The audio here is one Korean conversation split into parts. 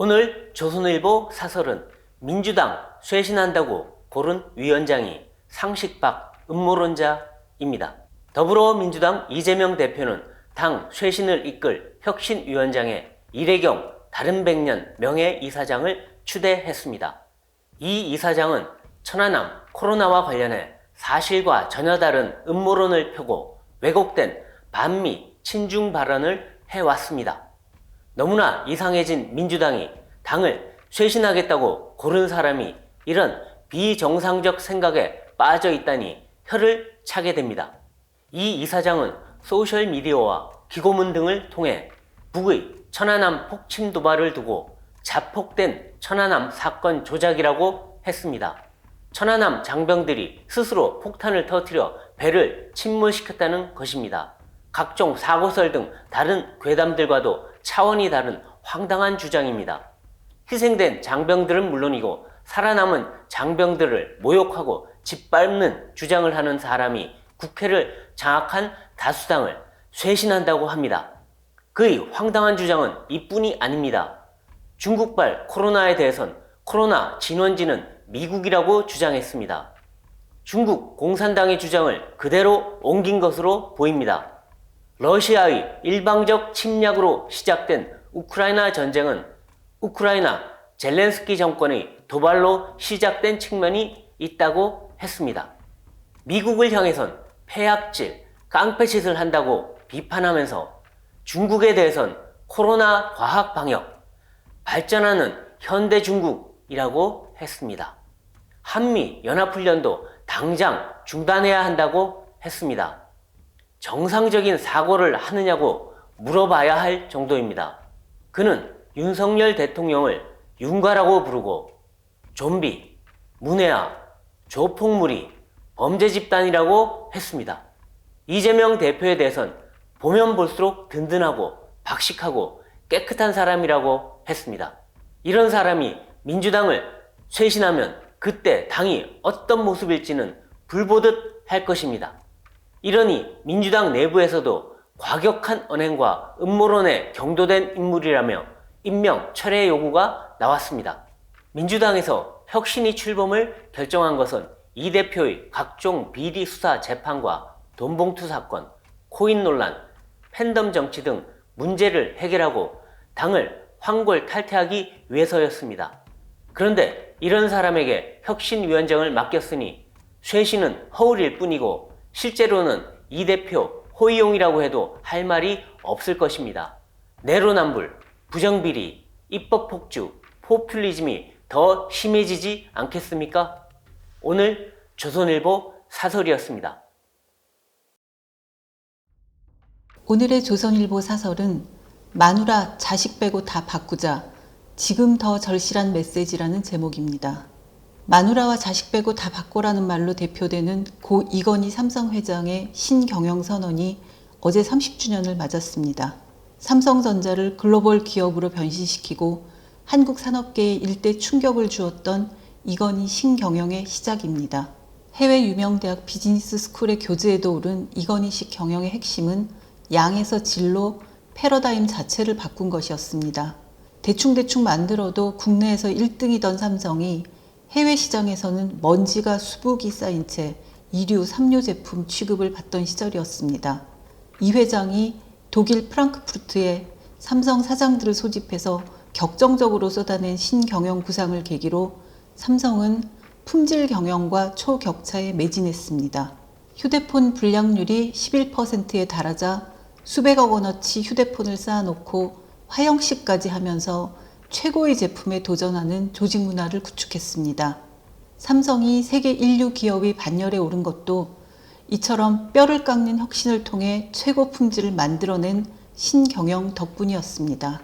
오늘 조선일보 사설은 민주당 쇄신한다고 고른 위원장이 상식박 음모론자입니다. 더불어민주당 이재명 대표는 당 쇄신을 이끌 혁신위원장에 이래경 다른백년 명예이사장을 추대했습니다. 이 이사장은 천안함 코로나와 관련해 사실과 전혀 다른 음모론을 펴고 왜곡된 반미 친중 발언을 해왔습니다. 너무나 이상해진 민주당이 당을 쇄신하겠다고 고른 사람이 이런 비정상적 생각에 빠져 있다니 혀를 차게 됩니다. 이 이사장은 소셜미디어와 기고문 등을 통해 북의 천안함 폭침 도발을 두고 자폭된 천안함 사건 조작이라고 했습니다. 천안함 장병들이 스스로 폭탄을 터뜨려 배를 침몰시켰다는 것입니다. 각종 사고설 등 다른 괴담들과도 차원이 다른 황당한 주장입니다. 희생된 장병들은 물론이고 살아남은 장병들을 모욕하고 짓밟는 주장을 하는 사람이 국회를 장악한 다수당을 쇄신한다고 합니다. 그의 황당한 주장은 이뿐이 아닙니다. 중국발 코로나에 대해선 코로나 진원지는 미국이라고 주장했습니다. 중국 공산당의 주장을 그대로 옮긴 것으로 보입니다. 러시아의 일방적 침략으로 시작된 우크라이나 전쟁은 우크라이나 젤렌스키 정권의 도발로 시작된 측면이 있다고 했습니다. 미국을 향해선 폐악질, 깡패짓을 한다고 비판하면서 중국에 대해선 코로나 과학 방역, 발전하는 현대 중국이라고 했습니다. 한미 연합훈련도 당장 중단해야 한다고 했습니다. 정상적인 사고를 하느냐고 물어봐야 할 정도입니다. 그는 윤석열 대통령을 윤가라고 부르고 좀비, 문해아, 조폭무리, 범죄 집단이라고 했습니다. 이재명 대표에 대해선 보면 볼수록 든든하고 박식하고 깨끗한 사람이라고 했습니다. 이런 사람이 민주당을 쇄신하면 그때 당이 어떤 모습일지는 불보듯 할 것입니다. 이러니 민주당 내부에서도 과격한 언행과 음모론에 경도된 인물이라며 임명 철회 요구가 나왔습니다. 민주당에서 혁신이 출범을 결정한 것은 이 대표의 각종 비리 수사 재판과 돈봉투 사건, 코인 논란, 팬덤 정치 등 문제를 해결하고 당을 황골 탈퇴하기 위해서였습니다. 그런데 이런 사람에게 혁신위원장을 맡겼으니 쇄신은 허울일 뿐이고 실제로는 이 대표 호의용이라고 해도 할 말이 없을 것입니다. 내로남불, 부정비리, 입법폭주, 포퓰리즘이 더 심해지지 않겠습니까? 오늘 조선일보 사설이었습니다. 오늘의 조선일보 사설은 마누라 자식 빼고 다 바꾸자, 지금 더 절실한 메시지라는 제목입니다. 마누라와 자식 빼고 다 바꿔라는 말로 대표되는 고 이건희 삼성회장의 신경영 선언이 어제 30주년을 맞았습니다. 삼성전자를 글로벌 기업으로 변신시키고 한국 산업계에 일대 충격을 주었던 이건희 신경영의 시작입니다. 해외 유명 대학 비즈니스 스쿨의 교재에도 오른 이건희식 경영의 핵심은 양에서 질로 패러다임 자체를 바꾼 것이었습니다. 대충 만들어도 국내에서 1등이던 삼성이 해외 시장에서는 먼지가 수북이 쌓인 채 2류, 3류 제품 취급을 받던 시절이었습니다. 이 회장이 독일 프랑크푸르트에 삼성 사장들을 소집해서 격정적으로 쏟아낸 신경영 구상을 계기로 삼성은 품질 경영과 초격차에 매진했습니다. 휴대폰 불량률이 11%에 달하자 수백억 원어치 휴대폰을 쌓아놓고 화형식까지 하면서 최고의 제품에 도전하는 조직 문화를 구축했습니다. 삼성이 세계 인류 기업의 반열에 오른 것도 이처럼 뼈를 깎는 혁신을 통해 최고 품질을 만들어낸 신경영 덕분이었습니다.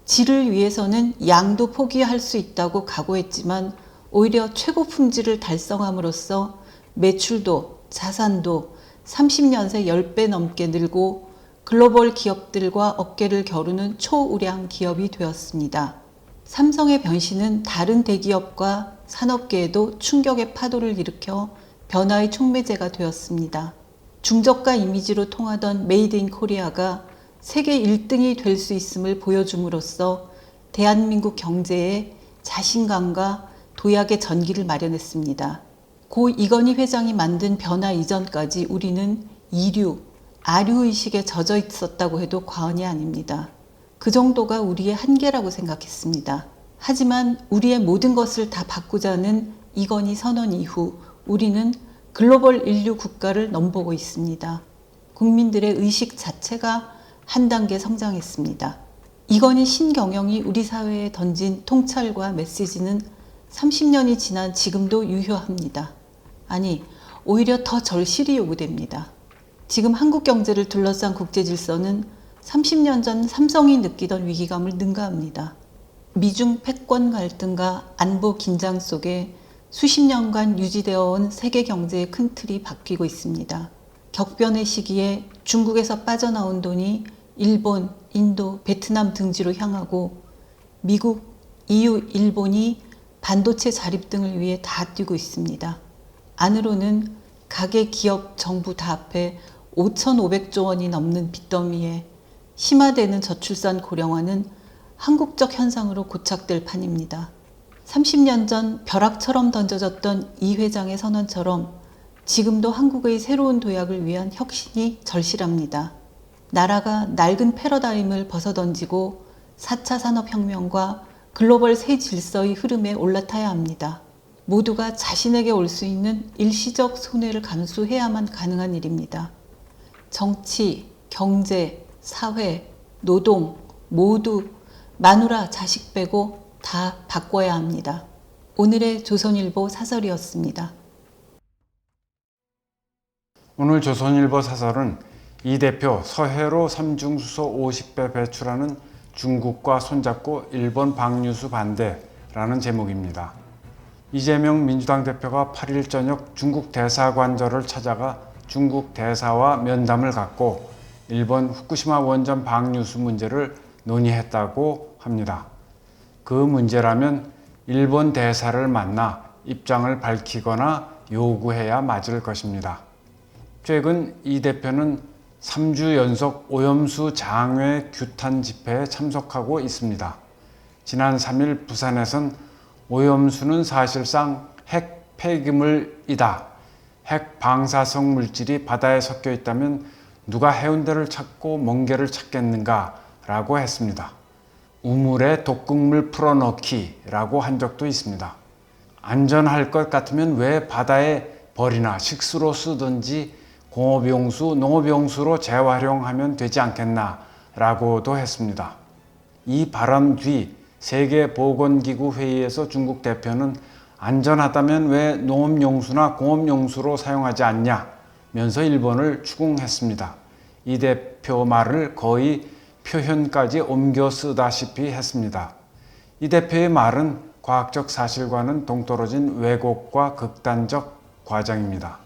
질을 위해서는 양도 포기할 수 있다고 각오했지만 오히려 최고 품질을 달성함으로써 매출도 자산도 30년 새 10배 넘게 늘고 글로벌 기업들과 어깨를 겨루는 초우량 기업이 되었습니다. 삼성의 변신은 다른 대기업과 산업계에도 충격의 파도를 일으켜 변화의 촉매제가 되었습니다. 중저가 이미지로 통하던 메이드 인 코리아가 세계 1등이 될 수 있음을 보여줌으로써 대한민국 경제에 자신감과 도약의 전기를 마련했습니다. 고 이건희 회장이 만든 변화 이전까지 우리는 이류, 아류의식에 젖어 있었다고 해도 과언이 아닙니다. 그 정도가 우리의 한계라고 생각했습니다. 하지만 우리의 모든 것을 다 바꾸자는 이건희 선언 이후 우리는 글로벌 인류 국가를 넘보고 있습니다. 국민들의 의식 자체가 한 단계 성장했습니다. 이건희 신경영이 우리 사회에 던진 통찰과 메시지는 30년이 지난 지금도 유효합니다. 아니, 오히려 더 절실히 요구됩니다. 지금 한국 경제를 둘러싼 국제 질서는 30년 전 삼성이 느끼던 위기감을 능가합니다. 미중 패권 갈등과 안보 긴장 속에 수십 년간 유지되어 온 세계 경제의 큰 틀이 바뀌고 있습니다. 격변의 시기에 중국에서 빠져나온 돈이 일본, 인도, 베트남 등지로 향하고 미국, EU, 일본이 반도체 자립 등을 위해 다 뛰고 있습니다. 안으로는 가계, 기업, 정부 다 합해 5,500조 원이 넘는 빚더미에 심화되는 저출산 고령화는 한국적 현상으로 고착될 판입니다. 30년 전 벼락처럼 던져졌던 이 회장의 선언처럼 지금도 한국의 새로운 도약을 위한 혁신이 절실합니다. 나라가 낡은 패러다임을 벗어던지고 4차 산업혁명과 글로벌 새 질서의 흐름에 올라타야 합니다. 모두가 자신에게 올 수 있는 일시적 손해를 감수해야만 가능한 일입니다. 정치, 경제, 사회, 노동 모두 마누라, 자식 빼고 다 바꿔야 합니다. 오늘의 조선일보 사설이었습니다. 오늘 조선일보 사설은 이 대표 서해로 삼중수소 50배 배출하는 중국과 손잡고 일본 방류수 반대라는 제목입니다. 이재명 민주당 대표가 8일 저녁 중국 대사관저를 찾아가 중국 대사와 면담을 갖고 일본 후쿠시마 원전 방류수 문제를 논의했다고 합니다. 그 문제라면 일본 대사를 만나 입장을 밝히거나 요구해야 맞을 것입니다. 최근 이 대표는 3주 연속 오염수 장외 규탄 집회에 참석하고 있습니다. 지난 3일 부산에선 오염수는 사실상 핵 폐기물이다. 핵 방사성 물질이 바다에 섞여 있다면 누가 해운대를 찾고 멍게를 찾겠는가 라고 했습니다. 우물에 독극물 풀어넣기라고 한 적도 있습니다. 안전할 것 같으면 왜 바다에 벌이나 식수로 쓰든지 공업용수, 농업용수로 재활용하면 되지 않겠나 라고도 했습니다. 이 발언 뒤 세계보건기구 회의에서 중국 대표는 안전하다면 왜 농업용수나 공업용수로 사용하지 않냐면서 일본을 추궁했습니다. 이 대표 말을 거의 표현까지 옮겨 쓰다시피 했습니다. 이 대표의 말은 과학적 사실과는 동떨어진 왜곡과 극단적 과장입니다.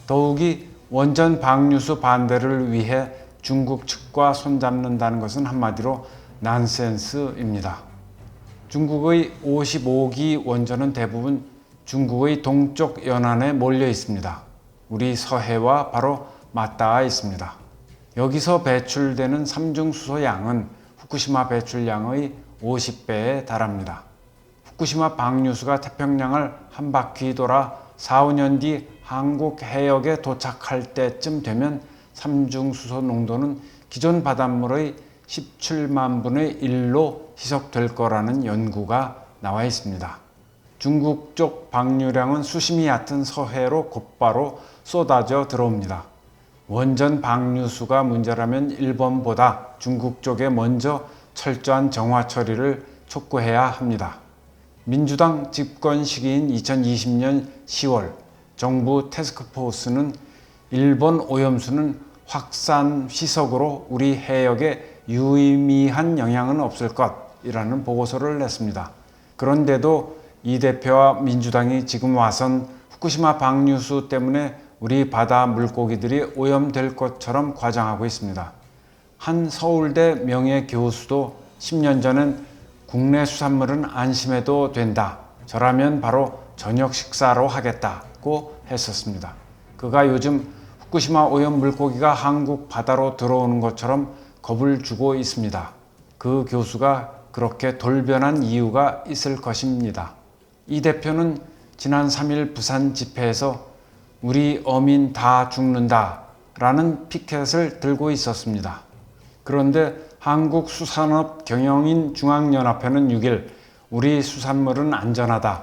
더욱이 원전 방류수 반대를 위해 중국 측과 손잡는다는 것은 한마디로 난센스입니다. 중국의 55기 원전은 대부분 중국의 동쪽 연안에 몰려 있습니다. 우리 서해와 바로 맞닿아 있습니다. 여기서 배출되는 삼중수소 양은 후쿠시마 배출량의 50배에 달합니다. 후쿠시마 방류수가 태평양을 한 바퀴 돌아 4, 5년 뒤 한국 해역에 도착할 때쯤 되면 삼중수소 농도는 기존 바닷물의 17만 분의 1로 희석될 거라는 연구가 나와 있습니다. 중국 쪽 방류량은 수심이 얕은 서해로 곧바로 쏟아져 들어옵니다. 원전 방류수가 문제라면 일본보다 중국 쪽에 먼저 철저한 정화 처리를 촉구해야 합니다. 민주당 집권 시기인 2020년 10월 정부 태스크포스는 일본 오염수는 확산 희석으로 우리 해역에 유의미한 영향은 없을 것이라는 보고서를 냈습니다. 그런데도 이 대표와 민주당이 지금 와선 후쿠시마 방류수 때문에 우리 바다 물고기들이 오염될 것처럼 과장하고 있습니다. 한 서울대 명예교수도 10년 전엔 국내 수산물은 안심해도 된다. 저라면 바로 저녁 식사로 하겠다고 했었습니다. 그가 요즘 후쿠시마 오염 물고기가 한국 바다로 들어오는 것처럼 겁을 주고 있습니다. 그 교수가 그렇게 돌변한 이유가 있을 것입니다. 이 대표는 지난 3일 부산 집회에서 우리 어민 다 죽는다 라는 피켓을 들고 있었습니다. 그런데 한국수산업경영인 중앙연합회는 6일 우리 수산물은 안전하다.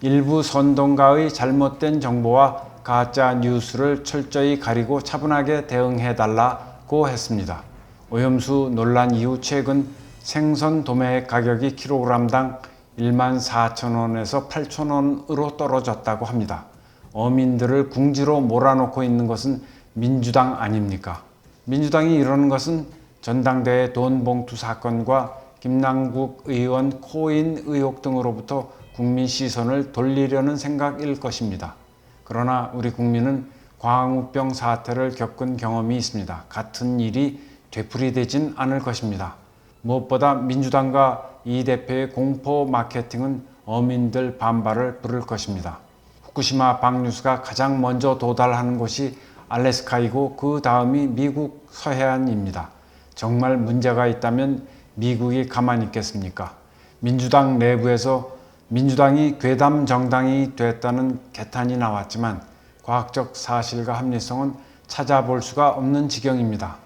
일부 선동가의 잘못된 정보와 가짜 뉴스를 철저히 가리고 차분하게 대응해달라고 했습니다. 오염수 논란 이후 최근 생선 도매 가격이 킬로그램당 14,000원에서 8,000원으로 떨어졌다고 합니다. 어민들을 궁지로 몰아놓고 있는 것은 민주당 아닙니까? 민주당이 이러는 것은 전당대회 돈봉투 사건과 김남국 의원 코인 의혹 등으로부터 국민 시선을 돌리려는 생각일 것입니다. 그러나 우리 국민은 광우병 사태를 겪은 경험이 있습니다. 같은 일이 되풀이되진 않을 것입니다. 무엇보다 민주당과 이 대표의 공포 마케팅은 어민들 반발을 부를 것입니다. 후쿠시마 방류수가 가장 먼저 도달하는 곳이 알래스카이고 그 다음이 미국 서해안입니다. 정말 문제가 있다면 미국이 가만히 있겠습니까? 민주당 내부에서 민주당이 괴담 정당이 됐다는 개탄이 나왔지만 과학적 사실과 합리성은 찾아볼 수가 없는 지경입니다.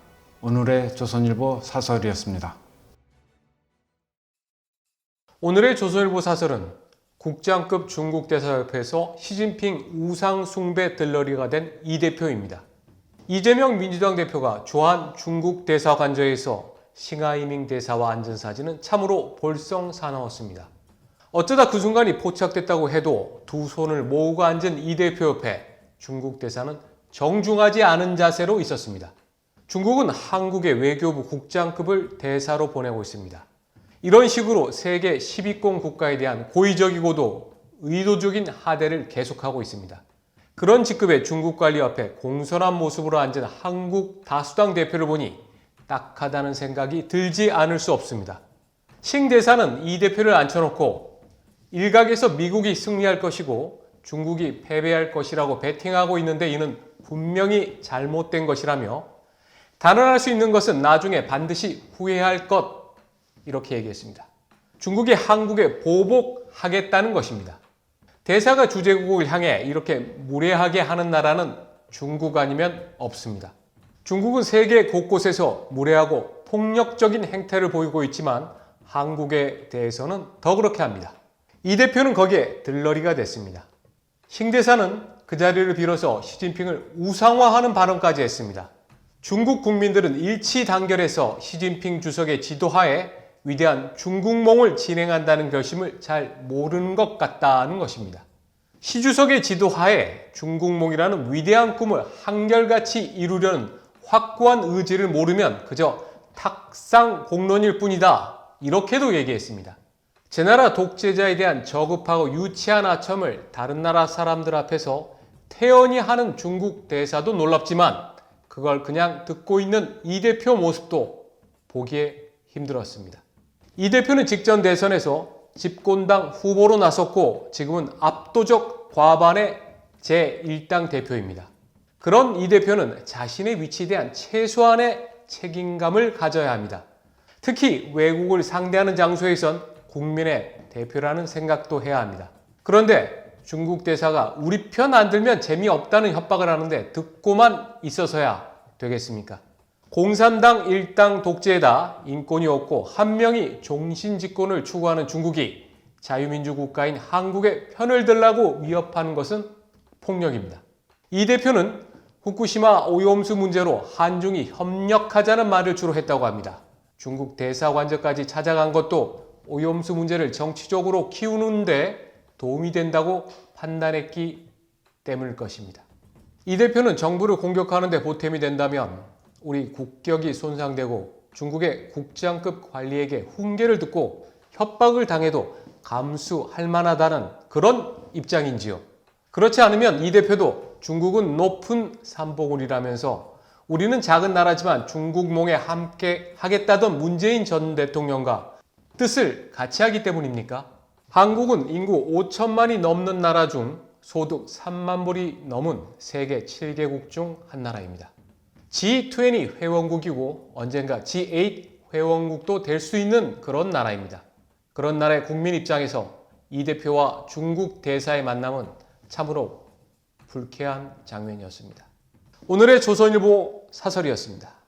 오늘의 조선일보 사설이었습니다. 오늘의 조선일보 사설은 국장급 중국 대사 옆에서 시진핑 우상 숭배 들러리가 된 이 대표입니다. 이재명 민주당 대표가 주한 중국 대사 관저에서 싱하이밍 대사와 앉은 사진은 참으로 볼썽사나웠습니다. 어쩌다 그 순간이 포착됐다고 해도 두 손을 모으고 앉은 이 대표 옆에 중국 대사는 정중하지 않은 자세로 있었습니다. 중국은 한국의 외교부 국장급을 대사로 보내고 있습니다. 이런 식으로 세계 10위권 국가에 대한 고의적이고도 의도적인 하대를 계속하고 있습니다. 그런 직급의 중국 관리 옆에 공손한 모습으로 앉은 한국 다수당 대표를 보니 딱하다는 생각이 들지 않을 수 없습니다. 싱 대사는 이 대표를 앉혀놓고 일각에서 미국이 승리할 것이고 중국이 패배할 것이라고 베팅하고 있는데 이는 분명히 잘못된 것이라며 단언할 수 있는 것은 나중에 반드시 후회할 것 이렇게 얘기했습니다. 중국이 한국에 보복하겠다는 것입니다. 대사가 주재국을 향해 이렇게 무례하게 하는 나라는 중국 아니면 없습니다. 중국은 세계 곳곳에서 무례하고 폭력적인 행태를 보이고 있지만 한국에 대해서는 더 그렇게 합니다. 이 대표는 거기에 들러리가 됐습니다. 싱 대사는 그 자리를 빌어서 시진핑을 우상화하는 발언까지 했습니다. 중국 국민들은 일치단결해서 시진핑 주석의 지도하에 위대한 중국몽을 진행한다는 결심을 잘 모르는 것 같다는 것입니다. 시 주석의 지도하에 중국몽이라는 위대한 꿈을 한결같이 이루려는 확고한 의지를 모르면 그저 탁상공론일 뿐이다. 이렇게도 얘기했습니다. 제 나라 독재자에 대한 저급하고 유치한 아첨을 다른 나라 사람들 앞에서 태연히 하는 중국 대사도 놀랍지만 그걸 그냥 듣고 있는 이 대표 모습도 보기에 힘들었습니다. 이 대표는 직전 대선에서 집권당 후보로 나섰고 지금은 압도적 과반의 제1당 대표입니다. 그런 이 대표는 자신의 위치에 대한 최소한의 책임감을 가져야 합니다. 특히 외국을 상대하는 장소에선 국민의 대표라는 생각도 해야 합니다. 그런데 중국 대사가 우리 편 안 들면 재미없다는 협박을 하는데 듣고만 있어서야 되겠습니까? 공산당 일당 독재에다 인권이 없고 한 명이 종신집권을 추구하는 중국이 자유민주 국가인 한국의 편을 들라고 위협하는 것은 폭력입니다. 이 대표는 후쿠시마 오염수 문제로 한중이 협력하자는 말을 주로 했다고 합니다. 중국 대사관저까지 찾아간 것도 오염수 문제를 정치적으로 키우는데 도움이 된다고 판단했기 때문일 것입니다. 이 대표는 정부를 공격하는데 보탬이 된다면 우리 국격이 손상되고 중국의 국장급 관리에게 훈계를 듣고 협박을 당해도 감수할 만하다는 그런 입장인지요. 그렇지 않으면 이 대표도 중국은 높은 삼보군이라면서 우리는 작은 나라지만 중국몽에 함께 하겠다던 문재인 전 대통령과 뜻을 같이 하기 때문입니까? 한국은 인구 5천만이 넘는 나라 중 소득 3만 불이 넘은 세계 7개국 중 한 나라입니다. G20 회원국이고 언젠가 G8 회원국도 될 수 있는 그런 나라입니다. 그런 나라의 국민 입장에서 이 대표와 중국 대사의 만남은 참으로 불쾌한 장면이었습니다. 오늘의 조선일보 사설이었습니다.